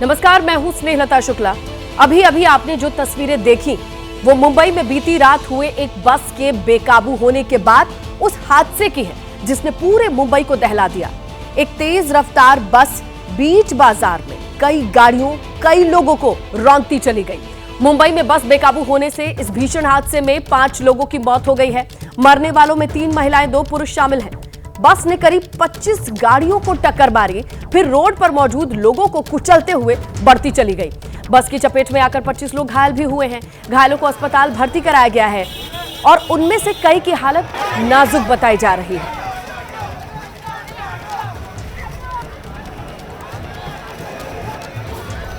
नमस्कार, मैं हूं स्नेहलता शुक्ला। अभी अभी आपने जो तस्वीरें देखी वो मुंबई में बीती रात हुए एक बस के बेकाबू होने के बाद उस हादसे की है जिसने पूरे मुंबई को दहला दिया। एक तेज रफ्तार बस बीच बाजार में कई गाड़ियों, कई लोगों को रौंदती चली गई। मुंबई में बस बेकाबू होने से इस भीषण हादसे में 5 लोगों की मौत हो गई है। मरने वालों में 3 महिलाएं, 2 पुरुष शामिल हैं। बस ने करीब 25 गाड़ियों को टक्कर मारी, फिर रोड पर मौजूद लोगों को कुचलते हुए बढ़ती चली गई। बस की चपेट में आकर 25 लोग घायल भी हुए हैं। घायलों को अस्पताल भर्ती कराया गया है और उनमें से कई की हालत नाजुक बताई जा रही है।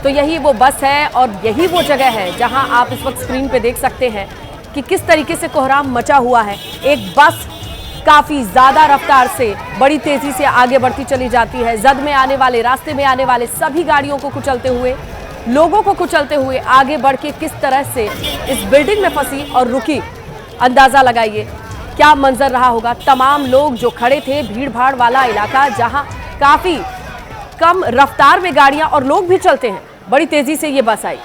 तो यही वो बस है और यही वो जगह है जहां आप इस वक्त स्क्रीन पे देख सकते हैं कि किस तरीके से कोहराम मचा हुआ है। एक बस काफी ज्यादा रफ्तार से बड़ी तेजी से आगे बढ़ती चली जाती है। जद में आने वाले, रास्ते में आने वाले सभी गाड़ियों को कुचलते हुए, लोगों को कुचलते हुए आगे बढ़ के किस तरह से इस बिल्डिंग में फंसी और रुकी। अंदाजा लगाइए क्या मंजर रहा होगा। तमाम लोग जो खड़े थे, भीड़ भाड़ वाला इलाका जहां काफी कम रफ्तार में गाड़ियां और लोग भी चलते हैं, बड़ी तेजी से ये बस आई।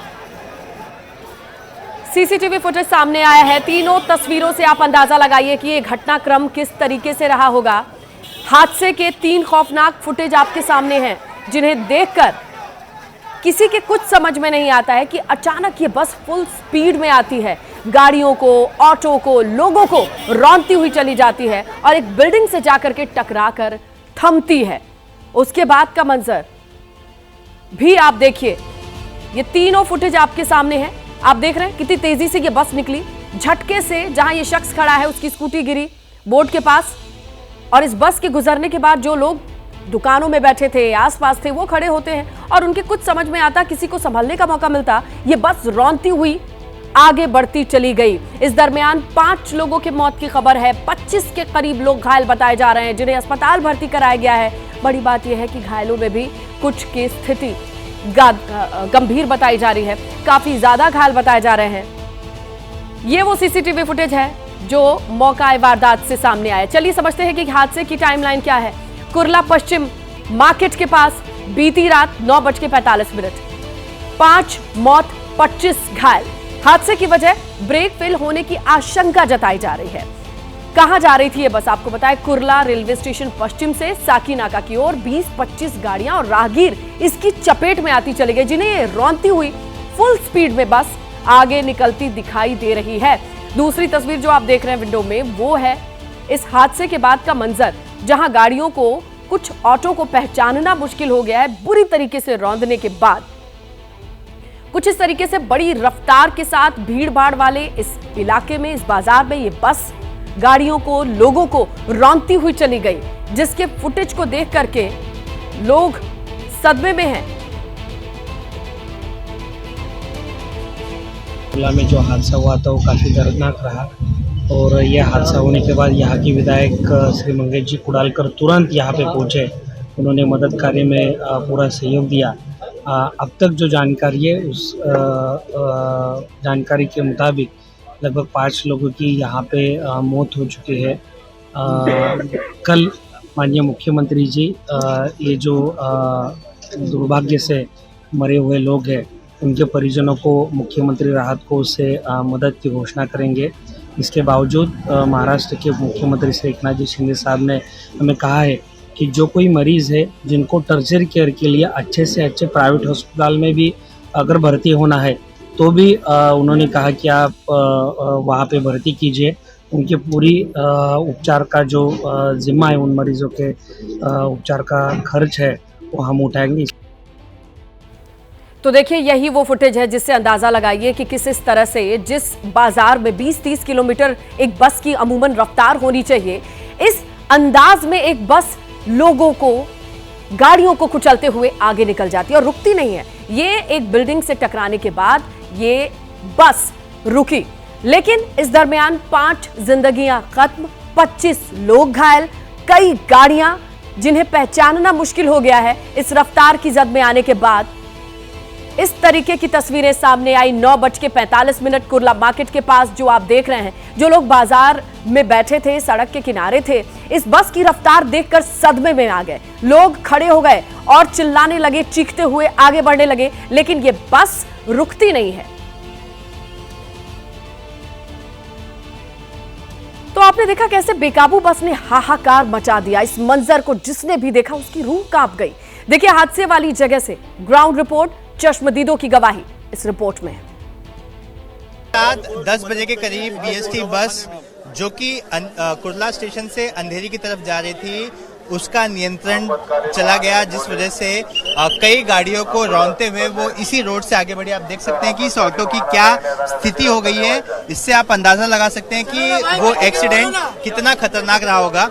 सीसीटीवी फुटेज सामने आया है। तीनों तस्वीरों से आप अंदाजा लगाइए कि ये घटनाक्रम किस तरीके से रहा होगा। हादसे के 3 खौफनाक फुटेज आपके सामने हैं जिन्हें देखकर किसी के कुछ समझ में नहीं आता है कि अचानक ये बस फुल स्पीड में आती है, गाड़ियों को, ऑटो को, लोगों को रौंदती हुई चली जाती है और एक बिल्डिंग से जाकर के टकराकर थमती है। उसके बाद का मंजर भी आप देखिए। ये तीनों फुटेज आपके सामने है। आप देख रहे हैं कितनी तेजी से ये बस निकली। झटके से जहां ये शख्स खड़ा है उसकी स्कूटी गिरी बोर्ड के पास और इस बस के गुजरने के बाद जो लोग दुकानों में बैठे थे, आसपास थे, वो खड़े होते हैं और उनके कुछ समझ में आता, किसी को संभलने का मौका मिलता, ये बस रौंदती हुई आगे बढ़ती चली गई। इस दरमियान 5 लोगों की मौत की खबर है। 25 के करीब लोग घायल बताए जा रहे हैं जिन्हें अस्पताल भर्ती कराया गया है। बड़ी बात यह है कि घायलों में भी कुछ की स्थिति गंभीर बताई जा रही है, काफी ज्यादा घायल बताए जा रहे हैं। ये वो सीसीटीवी फुटेज है जो मौका वारदात से सामने आया। चलिए समझते हैं कि हादसे की टाइमलाइन क्या है। कुर्ला पश्चिम मार्केट के पास बीती रात 9:45, 5 मौत, 25 घायल। हादसे की वजह ब्रेक फेल होने की आशंका जताई जा रही है। कहां जा रही थी ये बस, आपको बताएं, कुर्ला रेलवे स्टेशन पश्चिम से साकीनाका की ओर 20-25 गाड़ियां और राहगीर इसकी चपेट में आती चली गई, जिन्हें रौंदती हुई फुल स्पीड में बस आगे निकलती दिखाई दे रही है। दूसरी तस्वीर जो आप देख रहे हैं विंडो में, वो है इस हादसे के बाद का मंजर, जहां गाड़ियों को, कुछ ऑटो को पहचानना मुश्किल हो गया है बुरी तरीके से रौंदने के बाद। कुछ इस तरीके से बड़ी रफ्तार के साथ भीड़ भाड़ वाले इस इलाके में, इस बाजार में ये बस गाड़ियों को, लोगों को रौंदती हुई चली गई, जिसके फुटेज को देख करके लोग सदमे में हैं। में जो हादसा हुआ था वो काफ़ी दर्दनाक रहा और यह हादसा होने के बाद यहाँ की विधायक श्री मंगेश जी कुडालकर तुरंत यहाँ पे पहुँचे। उन्होंने मदद कार्य में पूरा सहयोग दिया। अब तक जो जानकारी है उस जानकारी के मुताबिक लगभग 5 लोगों की यहाँ पे मौत हो चुकी है। कल माननीय मुख्यमंत्री जी ये जो दुर्भाग्य से मरे हुए लोग हैं उनके परिजनों को मुख्यमंत्री राहत कोष से मदद की घोषणा करेंगे। इसके बावजूद महाराष्ट्र के मुख्यमंत्री श्री एकनाथ जी शिंदे साहब ने हमें कहा है कि जो कोई मरीज़ है जिनको टर्शरी केयर के लिए अच्छे से अच्छे प्राइवेट अस्पताल में भी अगर भर्ती होना है तो भी उन्होंने कहा कि आप वहाँ पे भर्ती कीजिए। उनकी पूरी उपचार का जो जिम्मा है, उन मरीजों के उपचार का खर्च है वो हम उठाएंगे। तो देखिए यही वो फुटेज है जिससे अंदाजा लगाइए कि किस इस तरह से, जिस बाजार में 20-30 किलोमीटर एक बस की अमूमन रफ्तार होनी चाहिए, इस अंदाज में एक बस लोगों को, गाड़ियों को कुचलते हुए आगे निकल जाती है और रुकती नहीं है। ये एक बिल्डिंग से टकराने के बाद ये बस रुकी, लेकिन इस दरमियान 5 जिंदगियां खत्म, 25 लोग घायल, कई गाड़ियां जिन्हें पहचानना मुश्किल हो गया है इस रफ्तार की जद में आने के बाद। इस तरीके की तस्वीरें सामने आई 9:45 कुर्ला मार्केट के पास। जो आप देख रहे हैं, जो लोग बाजार में बैठे थे, सड़क के किनारे थे, इस बस की रफ्तार देखकर सदमे में आ गए। लोग खड़े हो गए और चिल्लाने लगे, चीखते हुए आगे बढ़ने लगे, लेकिन ये बस रुकती नहीं है। तो आपने देखा कैसे बेकाबू बस ने हाहाकार मचा दिया। इस मंजर को जिसने भी देखा उसकी रूह कांप गई। देखिए हादसे वाली जगह से ग्राउंड रिपोर्ट, चश्मदीदों की गवाही इस रिपोर्ट में है। रात 10 बजे के करीब बीएसटी बस जो कि कुर्ला स्टेशन से अंधेरी की तरफ जा रही थी, उसका नियंत्रण चला गया, जिस वजह से कई गाड़ियों को रौंदते हुए वो इसी रोड से आगे बढ़ी। आप देख सकते हैं कि इस ऑटो की क्या स्थिति हो गई है। इससे आप अंदाजा लगा सकते हैं कि वो एक्सीडेंट कितना खतरनाक रहा होगा।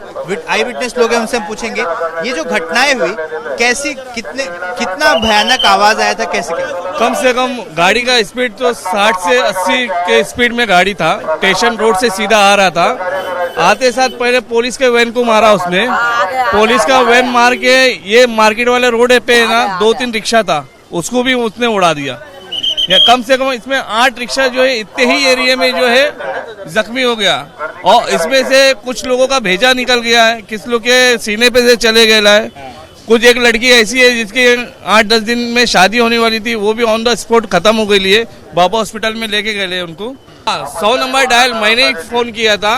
आई विटनेस लोग हैं, उनसे हम पूछेंगे ये जो घटनाएं हुई कैसी, कितना भयानक आवाज आया था, कैसे क्या? कम से कम गाड़ी का स्पीड तो 60 से 80 के स्पीड में गाड़ी था। स्टेशन रोड से सीधा आ रहा था। आते साथ पहले पुलिस के वैन को मारा उसने। पुलिस का वैन मार के ये मार्केट वाले रोड पे ना 2-3 रिक्शा था, उसको भी उसने उड़ा दिया। या कम से कम इसमें 8 रिक्शा जो है इतने ही एरिया में जो है जख्मी हो गया। और इसमें से कुछ लोगों का भेजा निकल गया है, किस लोग के सीने पे से चले गए है। कुछ एक लड़की ऐसी है जिसकी 8-10 दिन में शादी होने वाली थी, वो भी ऑन द स्पॉट खत्म हो गई है। बाबा हॉस्पिटल में लेके गए उनको। 100 नंबर डायल मैंने फोन किया था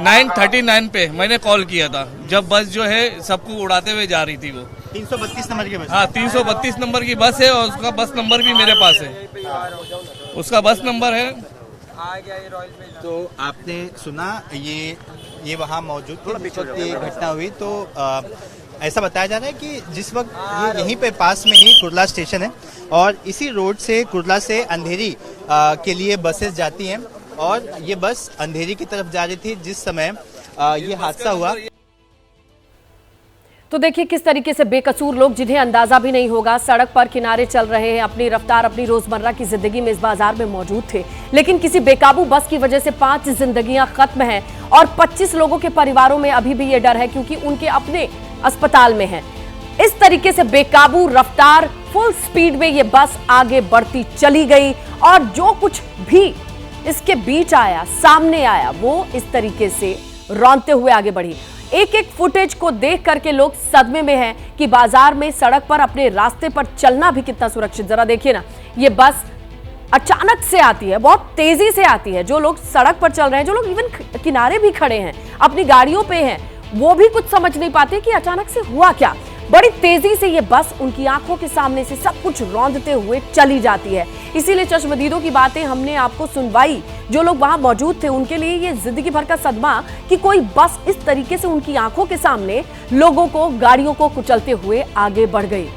9:39 पे मैंने कॉल किया था, जब बस जो है सबको उड़ाते हुए जा रही थी। वो 332 नंबर की बस। हाँ, 332 नंबर की बस है और उसका बस नंबर भी मेरे पास है। उसका बस नंबर है। तो आपने सुना ये वहाँ मौजूद थे जिस वक्त ये घटना हुई। तो ऐसा बताया जा रहा है कि जिस वक्त ये यहीं पे पास में ही कुर्ला स्टेशन है और इसी रोड से कुर्ला से अंधेरी के लिए बसेस जाती हैं और ये बस अंधेरी की तरफ जा रही थी जिस समय ये हादसा हुआ। तो देखिए किस तरीके से बेकसूर लोग, जिन्हें अंदाजा भी नहीं होगा, सड़क पर किनारे चल रहे हैं, अपनी रफ्तार, अपनी रोजमर्रा की जिंदगी में इस बाजार में मौजूद थे, लेकिन किसी बेकाबू बस की वजह से 5 जिंदगियां खत्म हैं और 25 लोगों के परिवारों में अभी भी ये डर है क्योंकि उनके अपने अस्पताल में हैं। इस तरीके से बेकाबू रफ्तार, फुल स्पीड में ये बस आगे बढ़ती चली गई और जो कुछ भी इसके बीच आया, सामने आया, वो इस तरीके से रौंदते हुए आगे बढ़ी। एक एक फुटेज को देख करके लोग सदमे में हैं कि बाजार में, सड़क पर, अपने रास्ते पर चलना भी कितना सुरक्षित। जरा देखिए ना, ये बस अचानक से आती है, बहुत तेजी से आती है। जो लोग सड़क पर चल रहे हैं, जो लोग इवन किनारे भी खड़े हैं, अपनी गाड़ियों पे हैं, वो भी कुछ समझ नहीं पाते कि अचानक से हुआ क्या। बड़ी तेजी से ये बस उनकी आंखों के सामने से सब कुछ रौंदते हुए चली जाती है। इसीलिए चश्मदीदों की बातें हमने आपको सुनवाई। जो लोग वहां मौजूद थे उनके लिए ये जिंदगी भर का सदमा कि कोई बस इस तरीके से उनकी आंखों के सामने लोगों को, गाड़ियों को कुचलते हुए आगे बढ़ गई।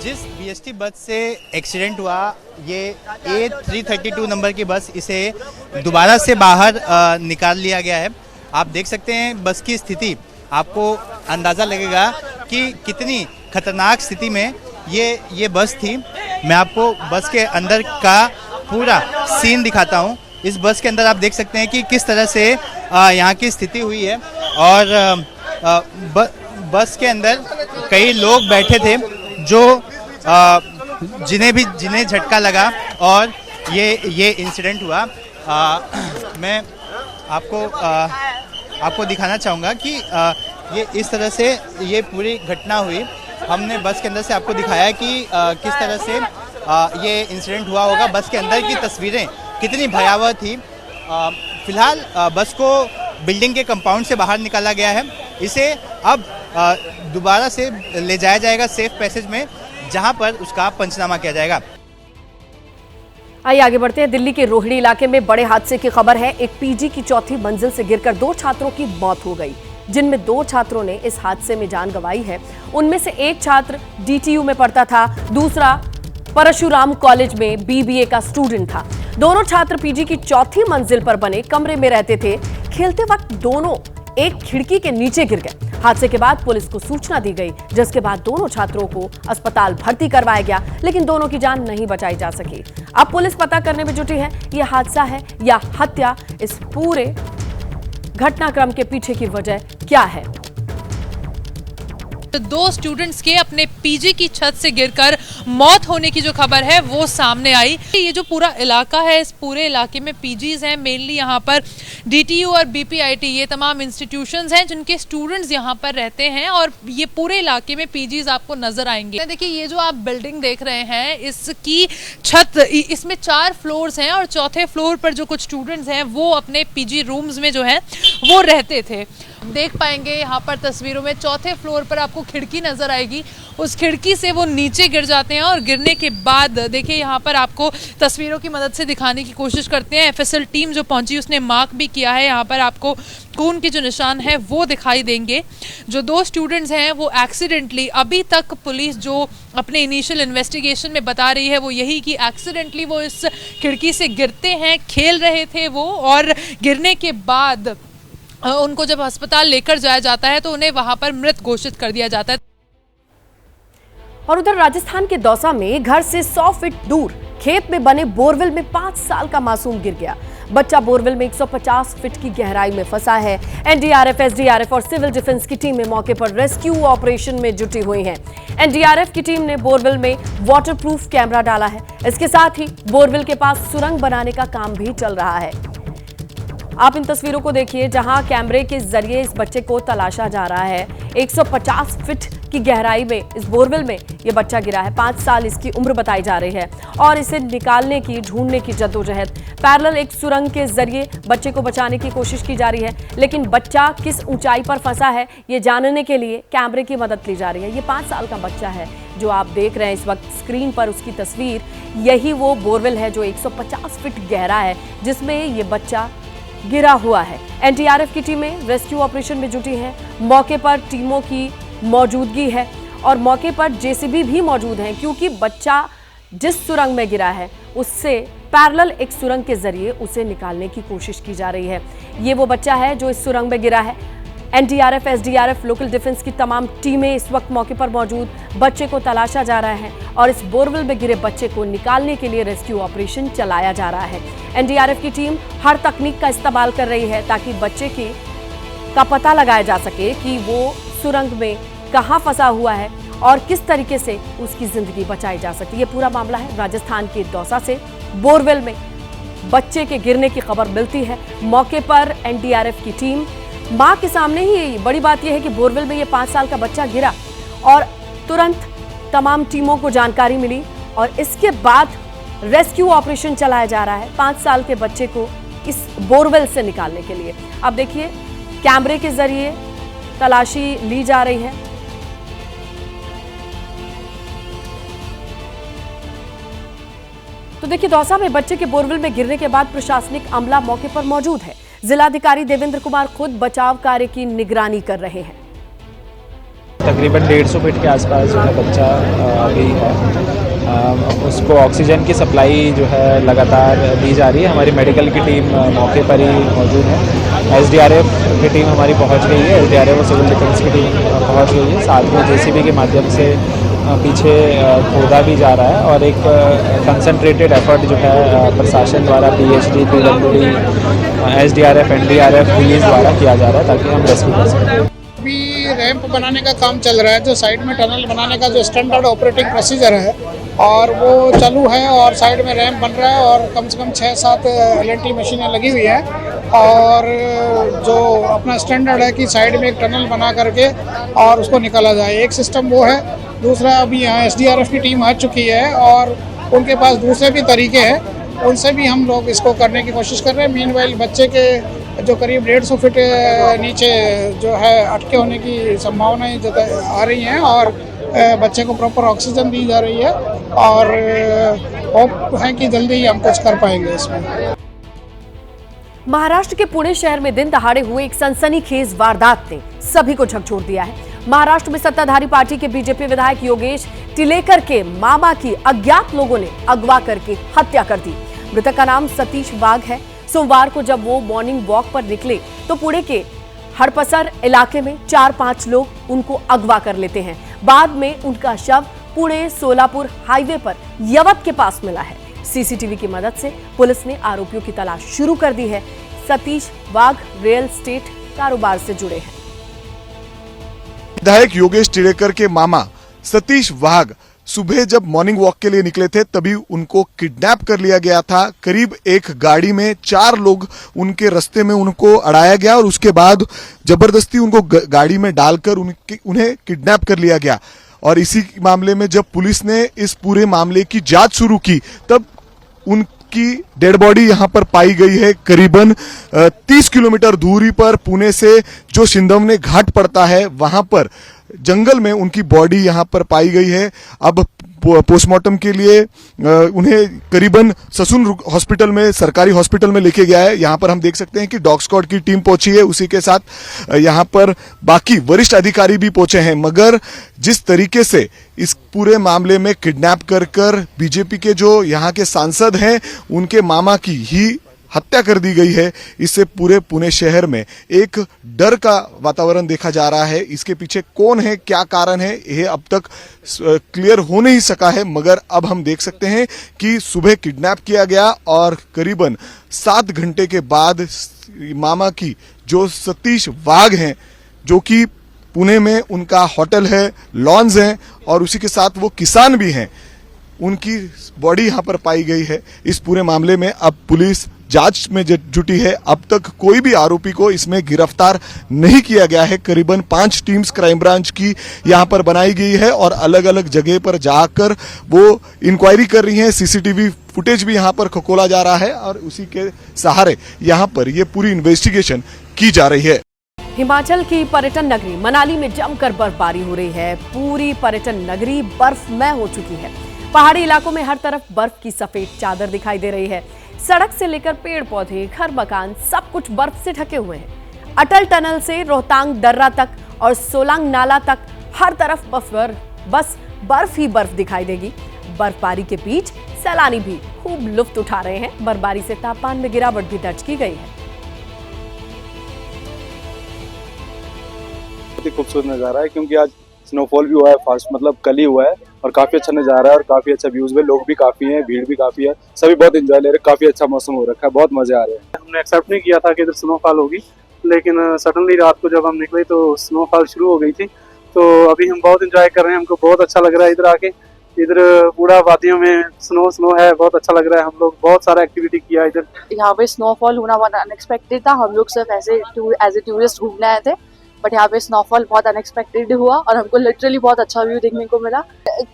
जिस बीएसटी बस से एक्सीडेंट हुआ, ये A332 नंबर की बस, इसे दोबारा से बाहर निकाल लिया गया है। आप देख सकते हैं बस की स्थिति, आपको अंदाज़ा लगेगा कि कितनी खतरनाक स्थिति में ये बस थी। मैं आपको बस के अंदर का पूरा सीन दिखाता हूँ। इस बस के अंदर आप देख सकते हैं कि किस तरह से यहाँ की स्थिति हुई है और बस के अंदर कई लोग बैठे थे जो जिन्हें झटका लगा और ये इंसिडेंट हुआ। मैं आपको दिखाना चाहूँगा कि ये इस तरह से ये पूरी घटना हुई। हमने बस के अंदर से आपको दिखाया कि किस तरह से ये इंसिडेंट हुआ होगा। बस के अंदर की तस्वीरें कितनी भयावह थी। फिलहाल बस को बिल्डिंग के कंपाउंड से बाहर निकाला गया है। इसे अब दोबारा से ले जाया जाएगा सेफ पैसेज में, जहां पर उसका पंचनामा किया जाएगा। आइए आगे बढ़ते हैं। दिल्ली के रोहिणी इलाके में बड़े हादसे की खबर है। एक पीजी की 4थी मंजिल से गिरकर 2 छात्रों की मौत हो गई, जिनमें 2 छात्रों ने इस हादसे में जान गंवाई है। उनमें से एक छात्र DTU में पढ़ता था, दूसरा परशुराम कॉलेज में BBA का स्टूडेंट था। दोनों छात्र पीजी की 4थी मंजिल पर बने कमरे में रहते थे। खेलते वक्त दोनों एक खिड़की के नीचे गिर गए। हादसे के बाद पुलिस को सूचना दी गई, जिसके बाद दोनों छात्रों को अस्पताल भर्ती करवाया गया, लेकिन दोनों की जान नहीं बचाई जा सकी। अब पुलिस पता करने में जुटी है यह हादसा है या हत्या। इस पूरे घटनाक्रम के पीछे की वजह क्या है? 2 स्टूडेंट्स के अपने पीजी की छत से गिरकर मौत होने की जो खबर है वो सामने आई। ये जो पूरा इलाका है, इस पूरे इलाके में पीजीज हैं, मेनली यहाँ पर डीटीयू और बीपीआईटी ये तमाम इंस्टीट्यूशंस हैं जिनके स्टूडेंट्स यहाँ पर रहते हैं और ये पूरे इलाके में पीजीज आपको नजर आएंगे। देखिए ये जो आप बिल्डिंग देख रहे हैं इसकी छत, इसमें 4 फ्लोर्स हैं और चौथे फ्लोर पर जो कुछ स्टूडेंट्स हैं वो अपने पीजी रूम्स में जो है वो रहते थे। देख पाएंगे यहाँ पर तस्वीरों में चौथे फ्लोर पर आपको खिड़की नजर आएगी, उस खिड़की से वो नीचे गिर जाते हैं और गिरने के बाद देखिए यहाँ पर आपको तस्वीरों की मदद से दिखाने की कोशिश करते हैं। एफएसएल टीम जो पहुंची उसने मार्क भी किया है, यहाँ पर आपको खून के जो निशान है वो दिखाई देंगे। जो 2 स्टूडेंट्स हैं वो एक्सीडेंटली, अभी तक पुलिस जो अपने इनिशियल इन्वेस्टिगेशन में बता रही है वो यही कि एक्सीडेंटली वो इस खिड़की से गिरते हैं, खेल रहे थे वो, और गिरने के बाद उनको जब अस्पताल लेकर जाया जाता है तो उन्हें वहां पर मृत घोषित कर दिया जाता है। और उधर राजस्थान के दौसा में घर से 100 फीट दूर खेत में बने बोरवेल में 5 साल का मासूम गिर गया। बच्चा बोरवेल में 150 फीट की गहराई में फंसा है। एनडीआरएफ, एसडीआरएफ और सिविल डिफेंस की टीमें मौके पर रेस्क्यू ऑपरेशन में जुटी हुई हैं। एनडीआरएफ की टीम ने बोरवेल में वाटरप्रूफ कैमरा डाला है। इसके साथ ही बोरवेल के पास सुरंग बनाने का काम भी चल रहा है। आप इन तस्वीरों को देखिए जहां कैमरे के जरिए इस बच्चे को तलाशा जा रहा है। 150 फीट की गहराई में इस बोरवेल में ये बच्चा गिरा है। 5 साल इसकी उम्र बताई जा रही है और इसे निकालने की, ढूंढने की जद्दोजहद पैरेलल एक सुरंग के जरिए बच्चे को बचाने की कोशिश की जा रही है। लेकिन बच्चा किस ऊंचाई पर फंसा है ये जानने के लिए कैमरे की मदद ली जा रही है। ये 5 साल का बच्चा है जो आप देख रहे हैं इस वक्त स्क्रीन पर, उसकी तस्वीर। यही वो बोरवेल है जो 150 फीट गहरा है जिसमें ये बच्चा गिरा हुआ है। एनडीआरएफ की टीमें रेस्क्यू ऑपरेशन में जुटी हैं। मौके पर टीमों की मौजूदगी है और मौके पर जेसीबी भी मौजूद हैं क्योंकि बच्चा जिस सुरंग में गिरा है उससे पैरेलल एक सुरंग के जरिए उसे निकालने की कोशिश की जा रही है। ये वो बच्चा है जो इस सुरंग में गिरा है। एनडीआरएफ, एसडीआरएफ, लोकल डिफेंस की तमाम टीमें इस वक्त मौके पर मौजूद, बच्चे को तलाशा जा रहा है और इस बोरवेल में गिरे बच्चे को निकालने के लिए रेस्क्यू ऑपरेशन चलाया जा रहा है। एनडीआरएफ की टीम हर तकनीक का इस्तेमाल कर रही है ताकि बच्चे का पता लगाया जा सके कि वो सुरंग में कहां फंसा हुआ है और किस तरीके से उसकी जिंदगी बचाई जा सकती है। ये पूरा मामला है राजस्थान के दौसा से। बोरवेल में बच्चे के गिरने की खबर मिलती है, मौके पर एनडीआरएफ की टीम। मां के सामने ही बड़ी बात यह है कि बोरवेल में ये 5 साल का बच्चा गिरा और तुरंत तमाम टीमों को जानकारी मिली और इसके बाद रेस्क्यू ऑपरेशन चलाया जा रहा है 5 साल के बच्चे को इस बोरवेल से निकालने के लिए। अब देखिए कैमरे के जरिए तलाशी ली जा रही है। तो देखिए दौसा में बच्चे के बोरवेल में गिरने के बाद प्रशासनिक अमला मौके पर मौजूद है। जिलाधिकारी देवेंद्र कुमार खुद बचाव कार्य की निगरानी कर रहे हैं। तकरीबन 150 फीट के आसपास जो है बच्चा अभी है, उसको ऑक्सीजन की सप्लाई जो है लगातार दी जा रही है। हमारी मेडिकल की टीम मौके पर ही मौजूद है। एसडीआरएफ की टीम हमारी पहुंच गई है, एसडीआरएफ और सिविल डिफेंस की टीम पहुंच गई है। साथ में जेसीबी के माध्यम से पीछे खोदा भी जा रहा है और एक कंसंट्रेटेड एफर्ट जो है प्रशासन द्वारा PhD, PWD, SDRF, NDRF, police द्वारा किया जा रहा है ताकि हम रेस्क्यू कर सकें। अभी रैंप बनाने का काम चल रहा है, जो साइड में टनल बनाने का जो स्टैंडर्ड ऑपरेटिंग प्रोसीजर है और वो चालू है और साइड में रैंप बन रहा है और कम से कम 6-7 एलएनटी मशीनें लगी हुई हैं और जो अपना स्टैंडर्ड है कि साइड में एक टनल बना करके और उसको निकाला जाए, एक सिस्टम वो है। दूसरा अभी यहाँ एसडीआरएफ की टीम आ चुकी है और उनके पास दूसरे भी तरीके हैं, उनसे भी हम लोग इसको करने की कोशिश कर रहे हैं। मीनवाइल बच्चे के जो करीब 150 फीट नीचे जो है अटके होने की संभावनाएं आ रही हैं और बच्चे को प्रॉपर ऑक्सीजन दी जा रही है और होप है कि जल्दी ही हम कुछ कर पाएंगे इसमें। महाराष्ट्र के पुणे शहर में दिन दहाड़े हुए एक सनसनीखेज वारदात ने सभी को झकझोर दिया है। महाराष्ट्र में सत्ताधारी पार्टी के बीजेपी विधायक योगेश टिलेकर के मामा की अज्ञात लोगों ने अगवा करके हत्या कर दी। मृतक का नाम सतीश वाघ है। सोमवार को जब वो मॉर्निंग वॉक पर निकले तो पुणे के हड़पसर इलाके में 4-5 लोग उनको अगवा कर लेते हैं। बाद में उनका शव पुणे सोलापुर हाईवे पर यवत के पास मिला है। सीसीटीवी की मदद से पुलिस ने आरोपियों की तलाश शुरू कर दी है। सतीश वाघ रियल एस्टेट कारोबार से जुड़े हैं। विधायक योगेश टिड़ेकर के मामा सतीश वाघ सुबह जब मॉर्निंग वॉक के लिए निकले थे तभी उनको किडनैप कर लिया गया था। करीब एक गाड़ी में 4 लोग उनके रास्ते में उनको अड़ाया गया और उसके बाद जबरदस्ती उनको गाड़ी में डालकर उन्हें किडनैप कर लिया गया। और इसी मामले में जब पुलिस ने इस पूरे मामले की जांच शुरू की तब उनकी डेड बॉडी यहां पर पाई गई है। करीबन 30 किलोमीटर दूरी पर पुणे से जो सिंधवने घाट पड़ता है वहां पर जंगल में उनकी बॉडी यहां पर पाई गई है। अब पोस्टमार्टम के लिए उन्हें करीबन ससुन हॉस्पिटल में, सरकारी हॉस्पिटल में लेके गया है। यहां पर हम देख सकते हैं कि डॉग स्क्वाड की टीम पहुंची है, उसी के साथ यहां पर बाकी वरिष्ठ अधिकारी भी पहुंचे हैं। मगर जिस तरीके से इस पूरे मामले में किडनैप कर बीजेपी के जो यहां के सांसद हैं उनके मामा की ही हत्या कर दी गई है, इससे पूरे पुणे शहर में एक डर का वातावरण देखा जा रहा है। इसके पीछे कौन है, क्या कारण है, यह अब तक क्लियर हो नहीं सका है। मगर अब हम देख सकते हैं कि सुबह किडनैप किया गया और करीबन 7 घंटे के बाद मामा की जो सतीश वाघ हैं, जो कि पुणे में उनका होटल है, लॉन्स हैं और उसी के साथ वो किसान भी हैं, उनकी बॉडी यहां पर पाई गई है। इस पूरे मामले में अब पुलिस जांच में जुटी है। अब तक कोई भी आरोपी को इसमें गिरफ्तार नहीं किया गया है। करीबन 5 टीम्स क्राइम ब्रांच की यहां पर बनाई गई है और अलग अलग जगह पर जाकर वो इंक्वायरी कर रही हैं। सीसीटीवी फुटेज भी यहां पर खकोला जा रहा है और उसी के सहारे यहां पर ये पूरी इन्वेस्टिगेशन की जा रही है। हिमाचल की पर्यटन नगरी मनाली में जमकर बर्फबारी हो रही है। पूरी पर्यटन नगरी बर्फमय हो चुकी है। पहाड़ी इलाकों में हर तरफ बर्फ की सफेद चादर दिखाई दे रही है। सड़क से लेकर पेड़ पौधे, घर मकान सब कुछ बर्फ से ढके हुए हैं। अटल टनल से रोहतांग दर्रा तक और सोलांग नाला तक हर तरफ बस बर्फ ही बर्फ दिखाई देगी। बर्फबारी के बीच सैलानी भी खूब लुत्फ उठा रहे हैं। बर्फबारी से तापमान में गिरावट भी दर्ज की गई है। बहुत ही खूबसूरत नज़ारा है क्योंकि आज स्नोफॉल भी हुआ है, फास्ट मतलब कल ही हुआ है और काफी अच्छा नज़ारा है और काफी अच्छा व्यूज में, लोग भी काफी हैं, भीड़ भी काफी है, सभी बहुत एंजॉय ले रहे हैं। काफी अच्छा मौसम हो रखा है, बहुत मजे आ रहे हैं। हमने एक्सेप्ट नहीं किया था कि इधर स्नोफॉल होगी, लेकिन सडनली रात को जब हम निकले तो स्नोफॉल शुरू हो गई थी। तो अभी हम बहुत एंजॉय कर रहे हैं, हमको बहुत अच्छा लग रहा है इधर आके। इधर पूरा वादियों में स्नो है, बहुत अच्छा लग रहा है। हम लोग बहुत सारा एक्टिविटी किया इधर। यहाँ पे स्नोफॉल होना बहुत अनएक्सपेक्टेड था। हम लोग सिर्फ ऐसे एज ए टूरिस्ट घूमने आए थे, बट यहाँ पे स्नोफॉल बहुत अनएक्सपेक्टेड हुआ और हमको लिटरली बहुत अच्छा व्यू देखने को मिला।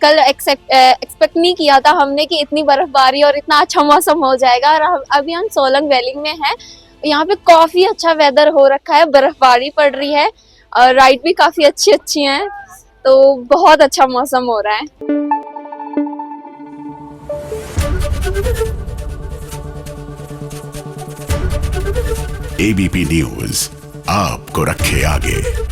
कल एक्सपेक्ट नहीं किया था हमने कि इतनी बर्फबारी और इतना अच्छा मौसम हो जाएगा। और अभी हम सोलंग वैली में हैं, यहाँ पे काफी अच्छा वेदर हो रखा है, बर्फबारी पड़ रही है और राइड भी काफी अच्छी हैं, तो बहुत अच्छा मौसम हो रहा है। ABP न्यूज आपको रखे आगे।